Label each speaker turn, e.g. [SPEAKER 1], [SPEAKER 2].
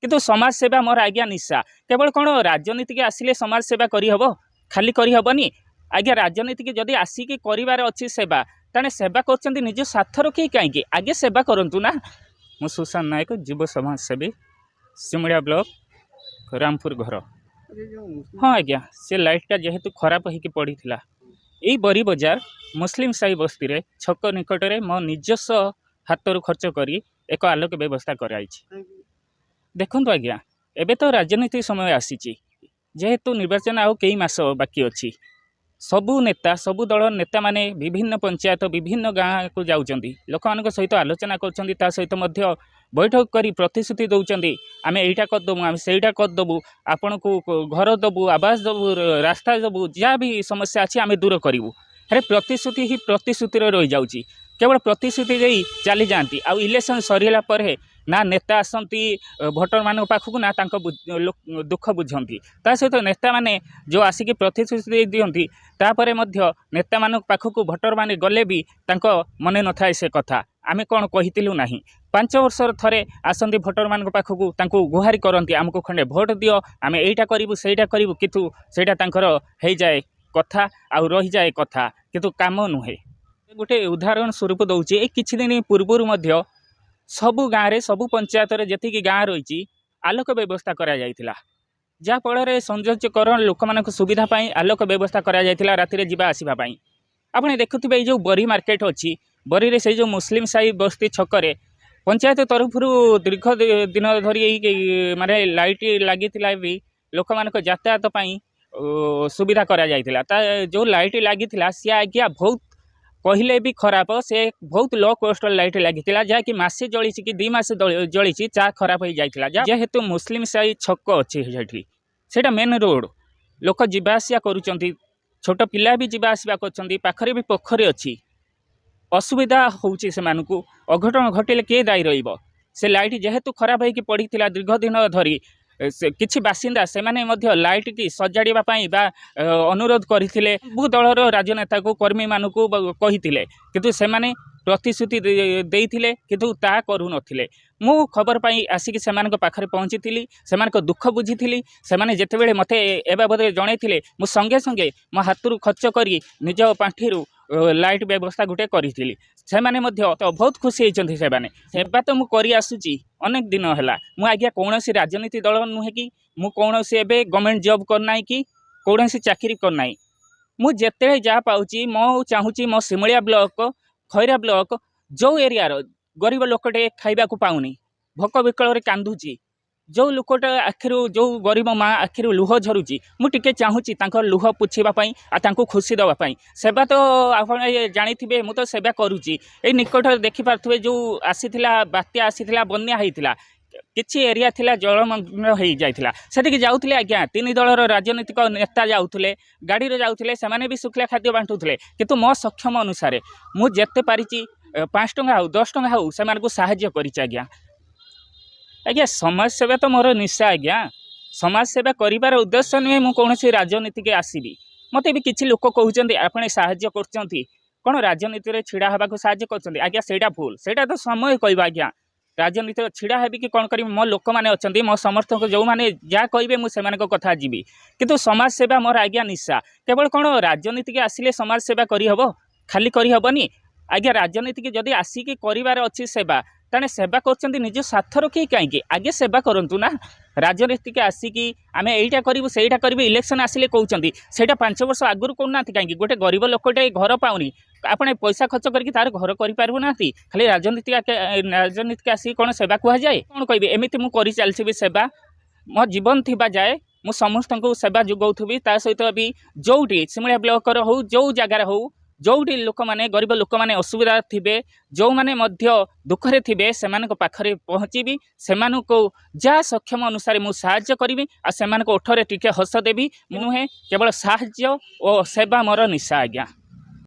[SPEAKER 1] किंतु समाज सेवा मोर आज्ञा निशा। केवल कौन राजनीति के आसिले समाज सेवा करहब खाली करहबनी आज्ञा। राजनीति की जदि आसिकी करार अच्छी सेवा ताने सेवा कर निज स्वार्थ रखी कहीं आगे सेवा करूँ ना। मु सुशांत नायक जीव समाजसेवी सिमुलिया ब्लॉक रामपुर घर। हाँ आज्ञा से लाइटा जेहेतु खराब होगी पड़ी यही बरी बजार मुस्लिम साही बस्ती रे छक निकट में मो निजस्व हाथ खर्च कर एक आलोक व्यवस्था कराई। देखु आज्ञा एबे तो राजनीति समय आसी जेहेतु निर्वाचन आउ कई मास बाकी अच्छी सबू नेता सबू दल नेता माने विभिन्न पंचायत विभिन्न गाँव को जाउछंती लोक मान सहित आलोचना करछंती ता सहित मध्य बैठक करी प्रतिश्रुति दौरान आम यहीटा करदेबू आम सेटा करदेबू आपण को घर देबू आवास देबू रास्ता देबू जहाँ भी समस्या अच्छी आम दूर करूँ। अरे प्रतिश्रुति ही प्रतिश्रुति रही जाऊँगी केवल प्रतिश्रुति दे चली जाती आ इलेक्शन सरीला पर ना नेता आसती भोटर मान पाखक ना दुख बुझंती ता सहित नेता माने जो आसिक प्रतिश्रुति दिखती तापर नेता मान पाखक भोटर माने गले भी मन न थाए से कथा आमे कौन कहीलु ना 5 वर्ष थे आसती भोटर मान पाखक गुहारी करती आमको खंडे भोट दियो आम यहीटा करूँ सहीटा करूँ किंतु सेटा हो जाए कथा आ रही जाए कथा किंतु काम नुहे। गोटे उदाहरण स्वरूप दौर किछि दिन पूर्वर सबु गाँव में सबु पंचायत जी गाँ रही आलोक व्यवस्था करा जायतिला जहाँफल सौंदर्यकरण लोक मान सुविधा आलोक व्यवस्था करा जायतिला राति जावा आसवा आपने देखुवे जो बरी मार्केट अच्छी बरी से जो मुस्लिम साही बस्ती छकरे पंचायत तरफ दीर्घ दिन धरी माने लाइट लगी भी लोक मान यातायात सुविधा करा जायतिला जो लाइट लगी सी आज्ञा बहुत कहले भी खराब से बहुत लो कॉस्ट लाइट लगी जहाँकि मसे जली कि 2 मास जली चा खराब हो जाता जेहेतु मुस्लिम साही छक अच्छी से मेन रोड लोक जावास करुँच छोट पिला भी जावास पाखरे भी पोखरी अच्छी असुविधा होची से मानकु अघटन घटिले किए दायी रहिबो से लाइट जेहेतु खराब होगी पड़ी दीर्घ दिन धरी किछि बासिंदा से माने मध्य लाइट की सजाड़िबा पई बा अनुरोध करथिले बहु दलर राजनेता को कर्मी मानकु कहिथिले किंतु से माने प्रतिश्रुति देइथिले किंतु ता करू नथिले। मु खबर पाई आसिक सेमानक पाखरे पहुँची सेमानक दुख बुझी सेमाने जेतेबेले मते ए बाबद जनैथिले मु संगे संगे मो हाथरू खर्च करी निज पांठीरू लाइट व्यवस्था गोटे करी से माने मध्य तो बहुत खुशी होती सेवा तो मुझे आसूची अनेक दिन है मु आज्ञा कौन राजनीति दल नुहे कि मु कौन एवं गवर्नमेंट जॉब करना कि कौन चाकरी करना मुझे जहाँ पाऊँगी मो चाहूँगी मो सिमुलिया ब्लॉक खैरा ब्लॉक जो एरिया गरीब लोकटे खाइबा को पाऊनी भोक विकल कांदुची जो लोकटा आखिर जो गरीब माँ आखिर लुह झरुची मुझे चाहूँगी लुह पुछापी आ खुशी देवाई सेवा तो आप जानी मु तो सेवा करुच्ची ये निकट देखिपे जो आसीला बात्या आसीला बन्या होता किछि एरिया थिला जलमग्न हो जाइथिला सेटिक जाउथिले आज्ञा 3 दलर राजनीतिक नेता जाउथिले गाड़ी रे जाउथिले सेमाने भी सुखला खाद्य बांटुथिले किंतु मो सक्षम अनुसार मु जेते पारिची 5 टंका हो 10 टंका हो सेमानकु सहाय्य करिछि आज्ञा। आज्ञा समाज सेवा तो मोर निशा आज्ञा समाज सेवा करिवार उद्देश्य नुहे मु कोनोसी राजनीति के आसीबी मते भी किछि लोक कहउचंती आपणे सहाय्य करचंती कोन राजनीति रे छिड़ा हबाको सहाय्य करचंती आज्ञा सेटा भूल सेटा तो समय कहबा आज्ञा राजनीति छिड़ा हेबी कि कौन करी मो लोक मैंने अच्छा मो समर्थक जो मैंने जहाँ कहे मुझे कथा जीवी किंतु समाज सेवा मोर आज्ञा निशा। केवल कौन राजनीति के आसिले समाज सेवा करहब खाली करहबनी आज्ञा। राजनीति की जदि आसिकी करार अच्छी सेवा ताने सेवा कर निज स्वार्थ रखी कहीं आगे सेवा करूँ ना। राजनीति के आसिकी आम यहीटा करूँ सहीटा करूँ इलेक्शन आसिले कहते से 5 वर्ष आगुरी कहना कहीं गोटे गरीब लोकटे घर पाऊनी आपने पैसा खर्च करके तार घर करना खाली राजनीति आसिक कौन सेवा कह जाए कौन कहे एमती मुझे चलती सेवा मो जीवन थी जाए मु समस्त को सेवा जोगाऊथी ता सहित भी जोटी सिमुलिया ब्लॉक हो जो जगार हो जोटी लोक मैंने गरीब लोक मैंने असुविधा थे जो मैंने दुखरे थे से पाखरे पहुँची से जहाँ सक्षम अनुसार मुझे साहाय्य करी आ से ओठरे टिके हस देवी नुहे केवल साहाय्य और सेवा मोर निशा आज्ञा।